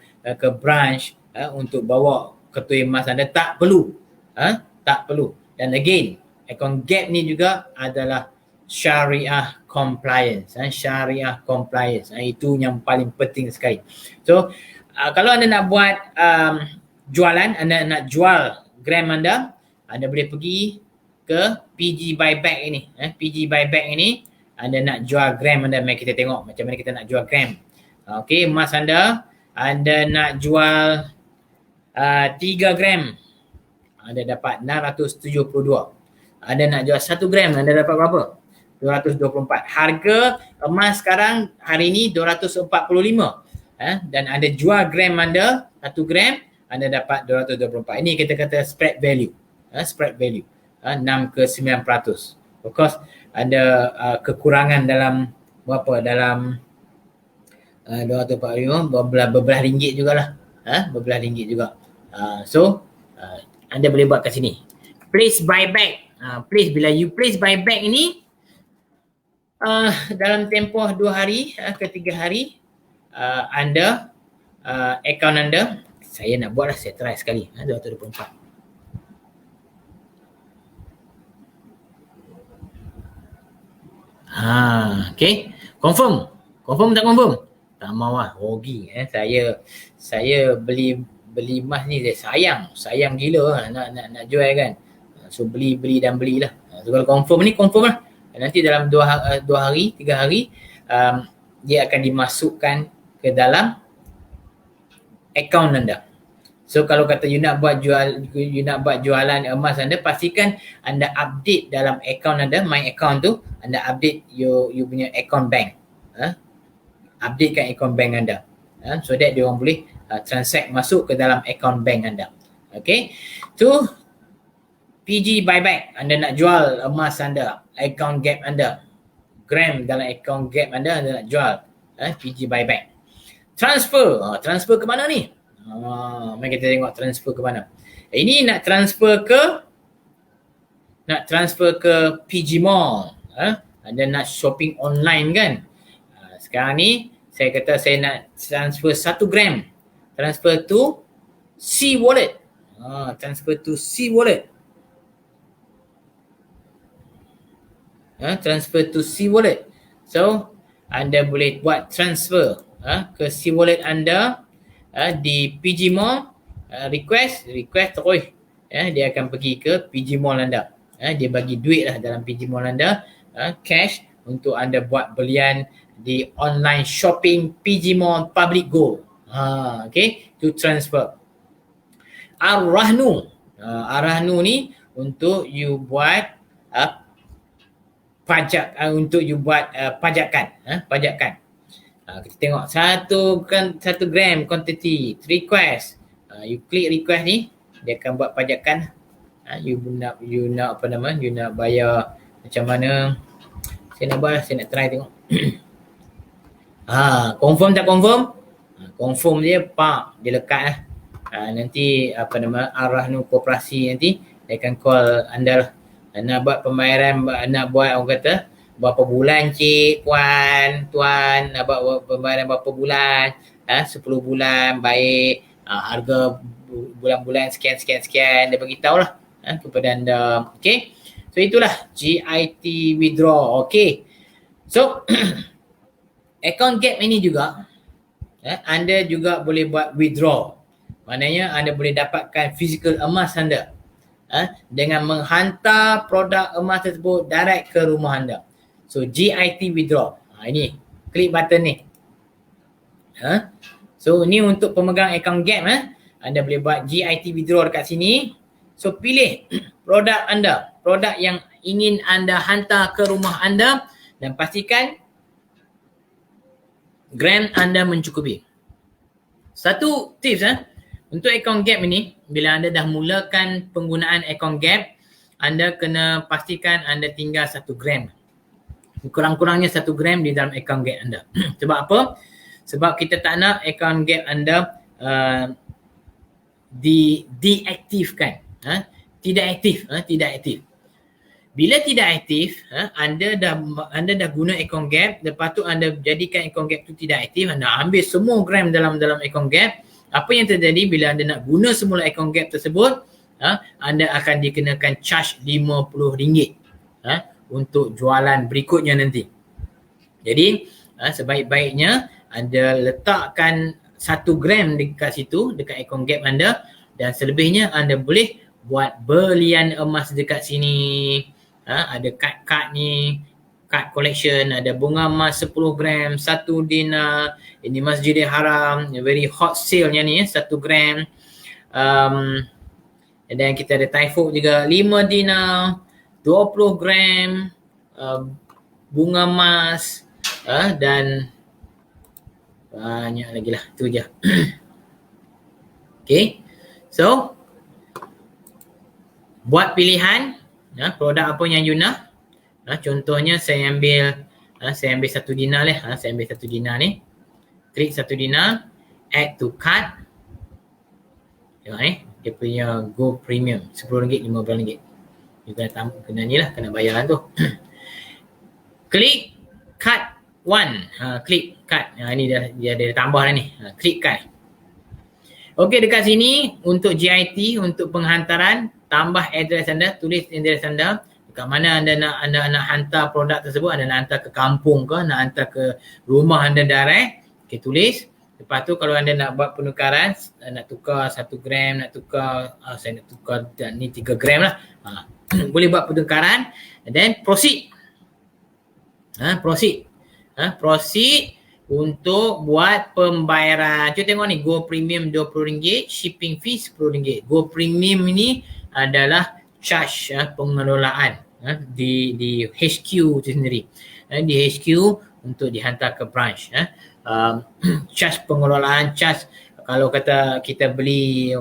branch untuk bawa ketui emas anda, tak perlu. Tak perlu. Dan again, akaun Gap ni juga adalah syariah compliance. Syariah compliance. Itu yang paling penting sekali. So, kalau anda nak buat jualan, anda nak jual gram anda boleh pergi ke PG Buyback ini. PG Buyback ini, anda nak jual gram anda, mari kita tengok macam mana kita nak jual gram. Okey, emas anda nak jual 3 gram, anda dapat 672. Anda nak jual 1 gram, anda dapat berapa? 224. Harga emas sekarang hari ni 245. Dan anda jual gram anda 1 gram, anda dapat 224. Ini kita kata spread value. Spread value 6-9%. Of course ada kekurangan dalam berapa, dalam 245 berbelah ringgit jugalah. Berbelah ringgit juga. So anda boleh buat kat sini. Place buyback. Place, bila you place buyback ini, Dalam tempoh 2 hari ke 3 hari anda akaun anda, saya nak buat lah, saya try sekali 224. Okay, confirm tak confirm? Tak mau lah, rugi saya beli emas ni, saya sayang gila nak jual kan. So beli dan belilah. So kalau confirm ni, confirm lah. Nanti dalam 2 hari, 3 hari dia akan dimasukkan ke dalam akaun anda. So kalau kata you nak buat jualan emas anda, pastikan anda update dalam akaun anda, my account tu, anda update you punya account bank. Updatekan akaun bank anda. So that dia orang boleh transact masuk ke dalam akaun bank anda. Okay. Tu PG buyback, anda nak jual emas anda, account gap anda, gram dalam account gap anda nak jual, PG buyback. Transfer ke mana ni? Mari kita tengok transfer ke mana. Ini nak transfer ke PG Mall. Anda nak shopping online kan? Sekarang ni saya kata saya nak transfer 1 gram. Transfer to C wallet. Transfer to C wallet. Transfer to C wallet. So anda boleh buat transfer ke C wallet anda di PG Mall. Request terus dia akan pergi ke PG Mall anda. Dia bagi duit lah dalam PG Mall anda, cash untuk anda buat belian di online shopping PG Mall Public Gold. Okay, to transfer. Ar-Rahnu ni untuk you buat pajak, untuk you buat pajakan. Kita tengok 1 gram quantity, request. You klik request ni, dia akan buat pajakan. You nak apa nama, you nak bayar macam mana. Saya nak buat, saya nak try tengok. Confirm tak confirm? Confirm dia, dia lekat lah. Nanti apa nama, Ar-Rahnu Koperasi nanti dia akan call anda lah. Nak buat pembayaran, nak buat orang kata berapa bulan cik, puan, tuan, nak buat pembayaran berapa bulan, 10 bulan, baik, harga bulan-bulan sekian, dia beritahu lah kepada anda. Okay, so itulah GIT withdraw. Okay, so account gap ini juga anda juga boleh buat withdraw. Maknanya anda boleh dapatkan physical emas anda dengan menghantar produk emas tersebut direct ke rumah anda. So GIT withdraw. Ini klik button ni. So ni untuk pemegang account gap. Anda boleh buat GIT withdraw dekat sini. So pilih produk anda, produk yang ingin anda hantar ke rumah anda, dan pastikan gram anda mencukupi. Satu tips untuk account gap ini, bila anda dah mulakan penggunaan account gap, anda kena pastikan anda tinggal 1 gram. Kurang-kurangnya 1 gram di dalam account gap anda. Sebab apa? Sebab kita tak nak account gap anda diaktifkan. Tidak aktif. Bila tidak aktif, anda dah guna account gap, lepas tu anda jadikan account gap tu tidak aktif, anda ambil semua gram dalam account gap. Apa yang terjadi bila anda nak guna semula account gap tersebut, anda akan dikenakan charge RM50 untuk jualan berikutnya nanti. Jadi sebaik-baiknya anda letakkan 1 gram dekat situ, dekat account gap anda, dan selebihnya anda boleh buat belian emas dekat sini. Ada kad ni, kad collection, ada bunga emas 10 gram, 1 dinar. Ini Masjidil Haram, very hot sale-nya ni, 1 gram. Dan kita ada Taifuk juga, 5 dinar, 20 gram, bunga emas, dan banyak lagi lah, tu je. Okay, so buat pilihan produk apa yang you nak. Contohnya saya ambil 1 dinar lah. Saya ambil 1 dinar ni. Klik 1 dinar, add to cart. Tengok dia punya Go Premium, RM10, RM15. You kena ni lah, kena bayaran tu. Klik, one. Klik card. Ini dia ada tambah dah ni. Klik card. Okey, dekat sini untuk GIT, untuk penghantaran, tambah address anda, tulis address anda. Dekat mana anda nak hantar produk tersebut, anda nak hantar ke kampung ke, nak hantar ke rumah anda direct. Okey, tulis. Lepas tu kalau anda nak buat penukaran, nak tukar 1 gram, nak tukar, saya nak tukar ni 3 gram lah. Boleh buat penukaran. And then proceed. Proceed untuk buat pembayaran. Cuba tengok ni, Go Premium RM20, shipping fee RM10. Go Premium ni adalah charge pengelolaan di HQ tu sendiri. Di HQ untuk dihantar ke branch. Charge pengelolaan, charge kalau kata kita beli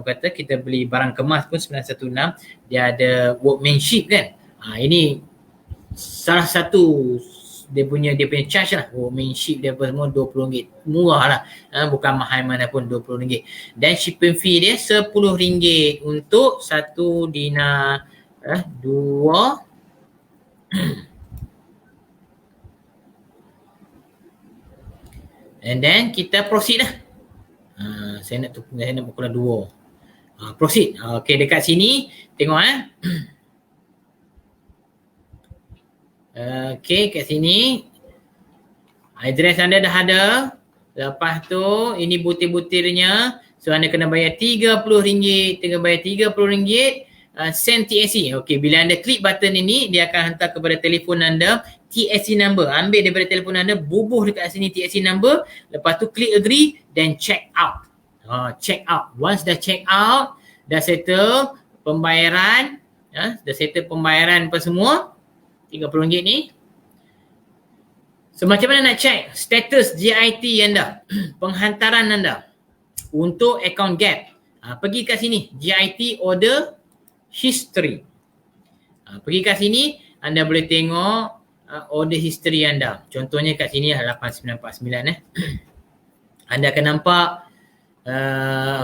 barang kemas pun 916, dia ada workmanship kan. Ini salah satu dia punya charge lah, workmanship dia apa semua RM20, murah lah, bukan mahal mana pun, RM20. Dan shipping fee dia RM10 untuk 1 dinar 2 and then kita proceed lah. Saya nak pukul 2. Proceed. Okay, dekat sini tengok Okay, kat sini address anda dah ada. Lepas tu ini butir-butirnya. So anda kena bayar RM30. Tengah bayar RM30 send TSC. Okay, bila anda klik button ini, dia akan hantar kepada telefon anda TSC number. Ambil daripada telefon anda, bubuh dekat sini TSC number. Lepas tu klik agree dan check out. Check out. Once dah check out, dah settle pembayaran, dah settle pembayaran apa semua, RM30 ni. So macam mana nak check status GIT anda, penghantaran anda untuk account gap? Pergi kat sini, GIT order history. Pergi kat sini, anda boleh tengok order history anda. Contohnya kat sini 8949 Anda akan nampak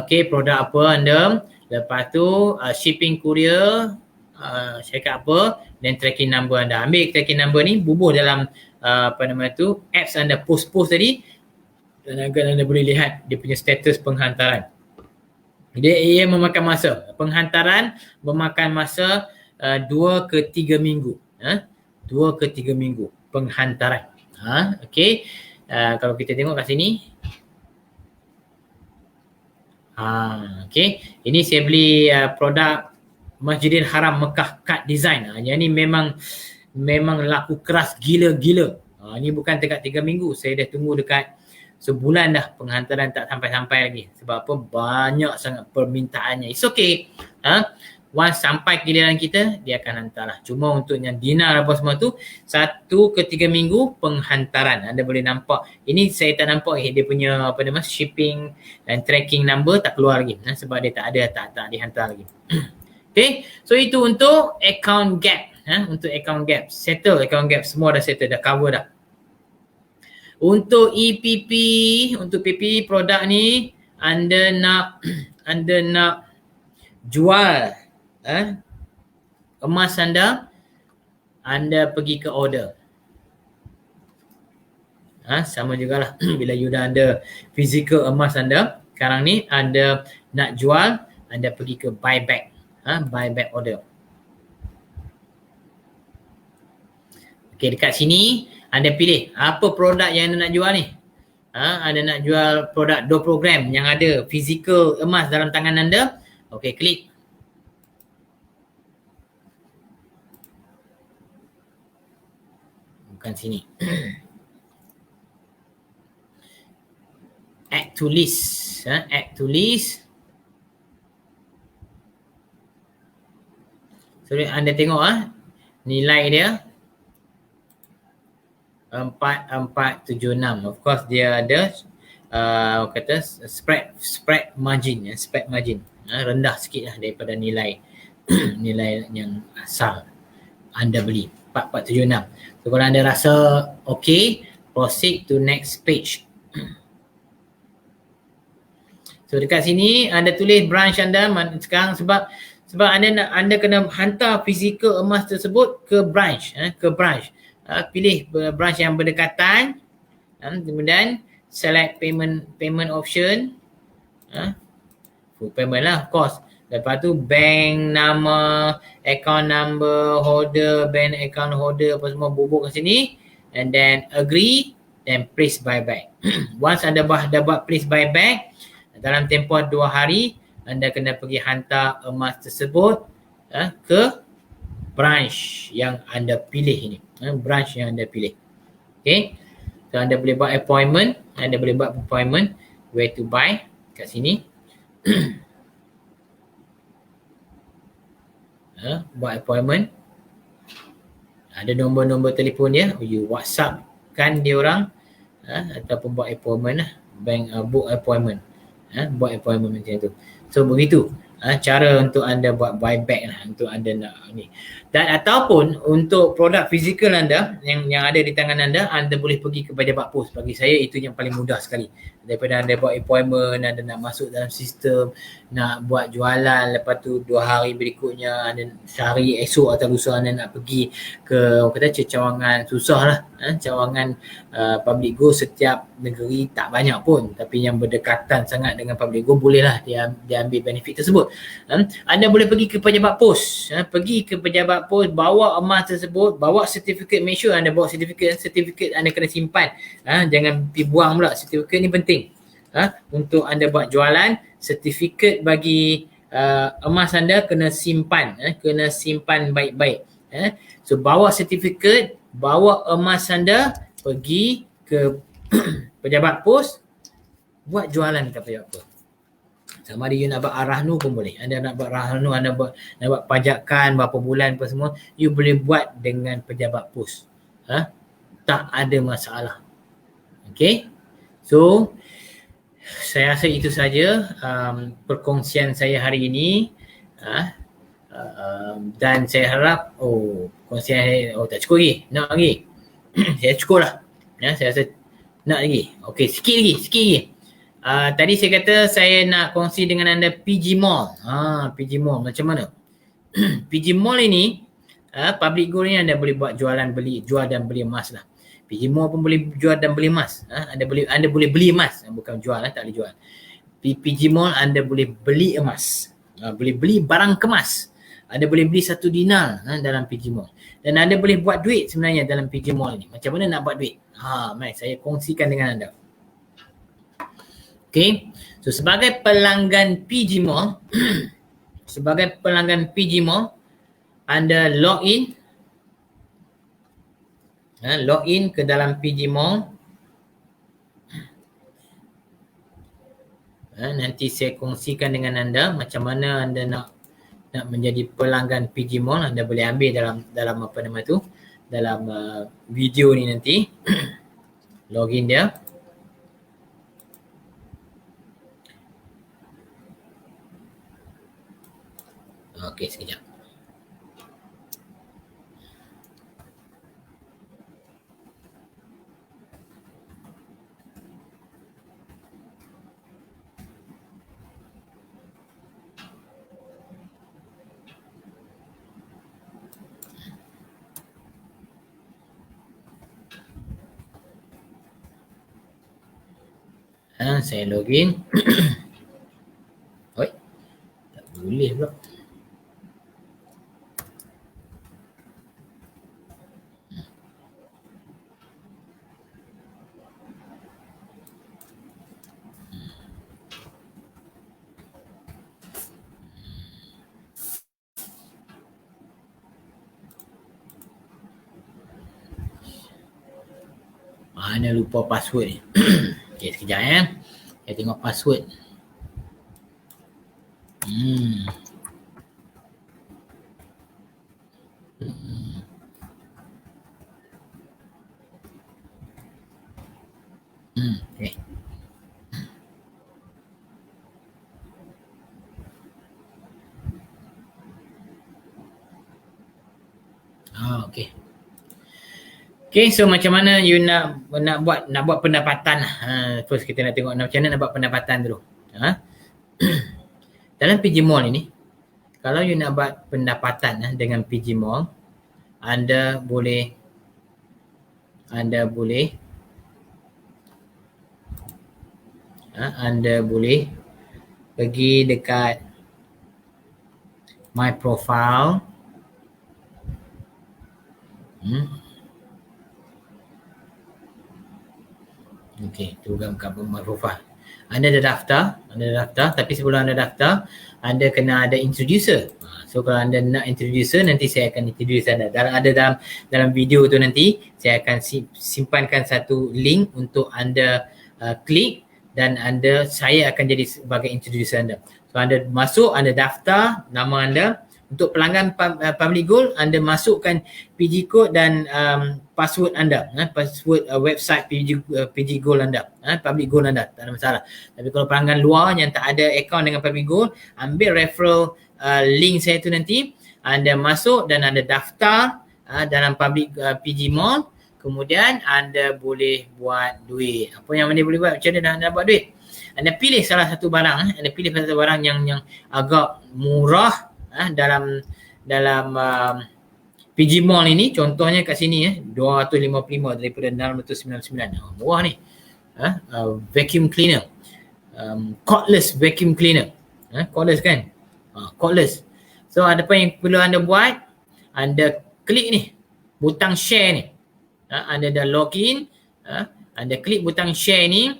okay, produk apa anda. Lepas tu shipping courier, syarikat apa, dan tracking number anda. Ambil tracking number ni, bubuh dalam apps anda post tadi, dan agar anda boleh lihat dia punya status penghantaran. Ia memakan masa. Penghantaran memakan masa 2 ke 3 minggu. 2 ke 3 minggu penghantaran. Okay. Kalau kita tengok kat sini. Okay. Ini saya beli produk Masjidil Haram Mekah Card Design. Yang ni memang laku keras gila-gila. Ni bukan dekat 3 minggu. Saya dah tunggu dekat sebulan dah, penghantaran tak sampai-sampai lagi. Sebab apa? Banyak sangat permintaannya. It's okay. Once sampai giliran kita, dia akan hantar lah. Cuma untuk yang dinar apa semua tu, 1 ke 3 minggu penghantaran. Anda boleh nampak. Ini saya tak nampak dia punya shipping dan tracking number tak keluar lagi. Sebab dia tak ada, tak dihantar lagi. Okay. So itu untuk account gap. Untuk account gap. Settle account gap. Semua dah settle, dah cover dah. Untuk EPP, untuk PP produk ni, anda nak jual emas anda pergi ke order. Sama jugalah bila you dah ada physical emas anda, sekarang ni anda nak jual, anda pergi ke buyback. Buyback order. Okay, dekat sini anda pilih apa produk yang anda nak jual ni. Anda nak jual produk 20 gram yang ada physical emas dalam tangan anda. Okay, klik. Bukan sini. Add to list. Add to list. So anda tengok nilai dia 4476. Of course dia ada kata spread margin, spread margin rendah sikit lah daripada nilai nilai yang asal anda beli 4476. So kalau anda rasa okay, proceed to next page. So dekat sini anda tulis branch anda sekarang, sebab anda kena hantar physical emas tersebut ke branch, Pilih branch yang berdekatan. Kemudian select payment option, full payment lah of course. Lepas tu bank nama, account number, holder, bank account holder apa semua bubuk kat sini, and then agree, then please buy back. Once anda dah buat please buy back, dalam tempoh 2 hari anda kena pergi hantar emas tersebut ke branch yang anda pilih ini. Branch yang anda pilih. Okay. So anda boleh buat appointment, where to buy kat sini. Buat appointment. Ada nombor-nombor telefon dia, you WhatsApp kan dia orang, ataupun buat appointment lah. Book appointment. Buat appointment macam tu. So begitu cara untuk anda buat buyback lah, untuk anda nak ni. Dan ataupun untuk produk fizikal anda yang ada di tangan anda boleh pergi ke pejabat pos. Bagi saya itu yang paling mudah sekali. Daripada anda buat appointment, anda nak masuk dalam sistem, nak buat jualan, lepas tu 2 hari berikutnya, anda sehari esok atau lusa anda nak pergi ke cawangan, susah lah. Cawangan public go setiap negeri tak banyak pun, tapi yang berdekatan sangat dengan public go bolehlah dia ambil benefit tersebut. Anda boleh pergi ke pejabat pos, bawa emas tersebut, bawa sertifikat, make sure anda bawa sertifikat anda kena simpan, jangan pergi buang pula. Sertifikat ni penting untuk anda buat jualan. Sertifikat bagi emas anda kena simpan, baik-baik. So bawa sertifikat, bawa emas anda, pergi ke pejabat pos, buat jualan ke pejabat pos. Sama ada you nak buat arahnu pun boleh. Anda nak buat arahnu, nak buat pajakan berapa bulan apa semua, you boleh buat dengan pejabat pos. Tak ada masalah. Okay. So saya rasa itu saja perkongsian saya hari ini. Dan saya harap perkongsian saya tak cukup lagi. Nak lagi. Saya cukup lah. Saya rasa nak lagi. Okay, sikit lagi. Tadi saya kata saya nak kongsi dengan anda PG Mall. PG Mall macam mana? PG Mall ini, public go ni anda boleh buat jual dan beli emas lah. PG Mall pun boleh jual dan beli emas. Anda boleh beli emas, bukan jual, tak boleh jual. PG Mall anda boleh beli emas. Boleh beli barang kemas. Anda boleh beli 1 dinar dalam PG Mall. Dan anda boleh buat duit sebenarnya dalam PG Mall ni. Macam mana nak buat duit? Mari saya kongsikan dengan anda. Okay, so sebagai pelanggan PG Mall, anda login ke dalam PG Mall. Nanti saya kongsikan dengan anda macam mana anda nak menjadi pelanggan PG Mall. Anda boleh ambil dalam apa nama tu, dalam video ni nanti. Login dia. Okey, sekejap. Saya login. Oi, tak boleh pula. Mana lupa password ni. Okay, sekejap ya. Saya tengok password. Okay. Okay. Okay, so macam mana you nak buat pendapatan lah. First kita nak tengok macam mana nak buat pendapatan dulu. Dalam PG Mall ini, kalau you nak buat pendapatan dengan PG Mall, anda boleh Anda boleh pergi dekat my profile. Okey, tu bukan my profile. Anda dah daftar, tapi sebelum anda daftar, anda kena ada introducer. So kalau anda nak introducer, nanti saya akan introduce anda. Dalam video tu nanti saya akan simpankan satu link untuk anda klik dan saya akan jadi sebagai introducer anda. So anda masuk, anda daftar nama anda. Untuk pelanggan Public Gold, anda masukkan PG code dan password anda, password website PG Gold anda, Public Gold anda, tak ada masalah. Tapi kalau pelanggan luar yang tak ada account dengan Public Gold, ambil referral link saya tu nanti, anda masuk dan anda daftar dalam Public PG Mall. Kemudian anda boleh buat duit. Apa yang anda boleh buat? Macam mana anda buat duit? Anda pilih salah satu barang, anda pilih salah satu barang yang agak murah dalam PG Mall ini. Contohnya kat sini 255 daripada 699. Murah ni. Vacuum cleaner, cordless vacuum cleaner. Cordless kan? Cordless. So ada apa yang perlu anda buat? Anda klik ni butang share ni. Anda dah login, anda klik butang share ni,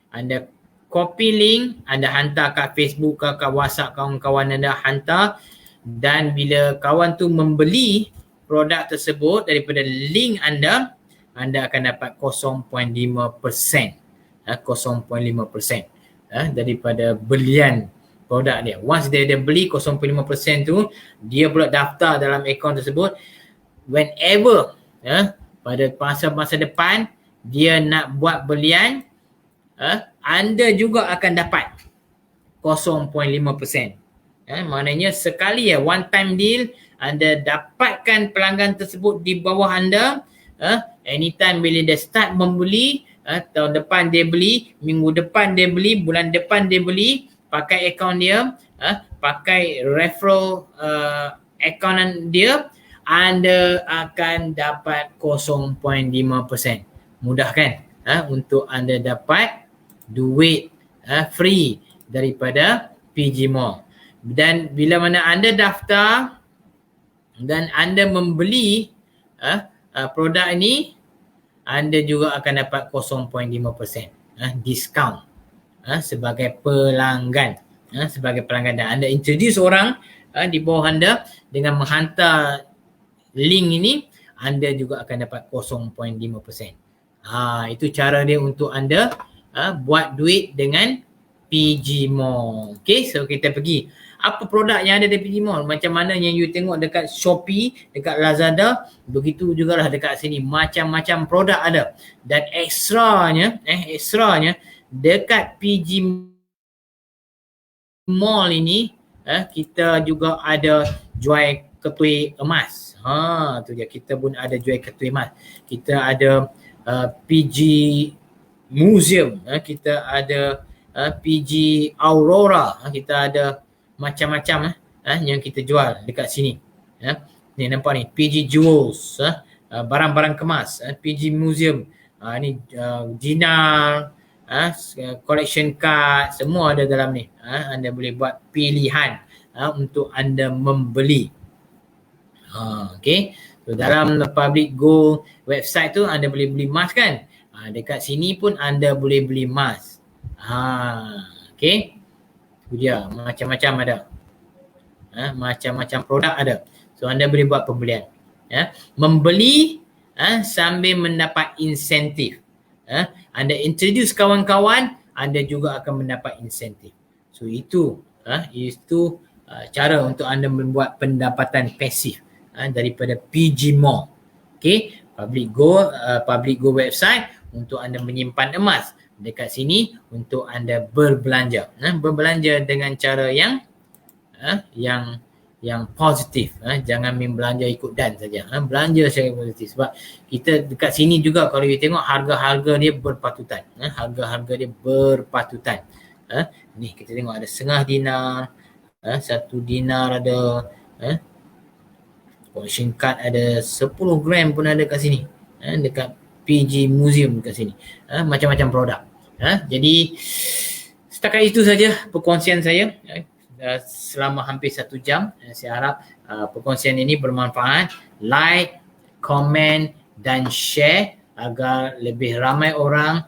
anda copy link, anda hantar kat Facebook ke kat WhatsApp kawan-kawan anda, hantar. Dan bila kawan tu membeli produk tersebut daripada link anda akan dapat 0.5%. 0.5% daripada belian produk dia. Once dia beli 0.5% tu, dia pula daftar dalam akaun tersebut. Whenever pada masa depan dia nak buat belian, anda juga akan dapat 0.5%. Maknanya sekali one time deal, anda dapatkan pelanggan tersebut di bawah anda. Anytime bila dia start membeli, tahun depan dia beli, minggu depan dia beli, bulan depan dia beli, pakai akaun dia, pakai referral akaun dia, anda akan dapat 0.5%. Mudah kan? Untuk anda dapat duit free daripada PG Mall. Dan bila mana anda daftar dan anda membeli produk ini, anda juga akan dapat 0.5% diskaun sebagai pelanggan. Sebagai pelanggan, dan anda introduce orang di bawah anda dengan menghantar link ini, anda juga akan dapat 0.5%. Itu cara dia untuk anda buat duit dengan PG Mall. Okay, so kita pergi. Apa produk yang ada di PG Mall? Macam mana yang you tengok dekat Shopee, dekat Lazada, begitu jugalah dekat sini. Macam-macam produk ada. Dan ekstranya dekat PG Mall ini, kita juga ada jual ketui emas. Tu dia, kita pun ada jual ketui emas. Kita ada PG Museum, kita ada PG Aurora, kita ada macam-macam yang kita jual dekat sini. Ni nampak ni, PG Jewels, barang-barang kemas, PG Museum, ni dinar, collection card, semua ada dalam ni. Anda boleh buat pilihan untuk anda membeli. Okay, so dalam Public Gold website tu anda boleh beli emas kan? Dekat sini pun anda boleh beli emas. Okay, itu dia, macam-macam ada. Macam-macam produk ada. So anda boleh buat pembelian. Membeli sambil mendapat insentif. Anda introduce kawan-kawan, anda juga akan mendapat insentif. So itu cara untuk anda membuat pendapatan pasif daripada PG Mall. Okay, Public Gold website untuk anda menyimpan emas. Dekat sini untuk anda berbelanja. Berbelanja dengan cara yang positif. Jangan belanja ikut dan saja. Belanja secara positif. Sebab kita dekat sini juga kalau you tengok harga-harga dia berpatutan. Harga-harga dia berpatutan. Ni kita tengok ada setengah dinar, 1 dinar ada, collection card ada 10 gram pun ada kat sini. Dekat PG Museum kat sini. Macam-macam produk. Jadi setakat itu saja perkongsian saya selama hampir 1 jam. Saya harap perkongsian ini bermanfaat. Like, komen dan share agar lebih ramai orang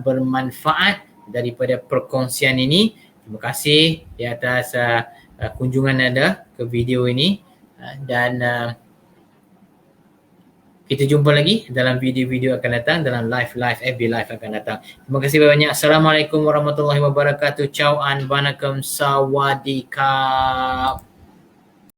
bermanfaat daripada perkongsian ini. Terima kasih di atas kunjungan anda ke video ini dan kita jumpa lagi dalam video-video akan datang, dalam live FB Live akan datang. Terima kasih banyak. Assalamualaikum warahmatullahi wabarakatuh. Ciao an vanakkam sawadee ka.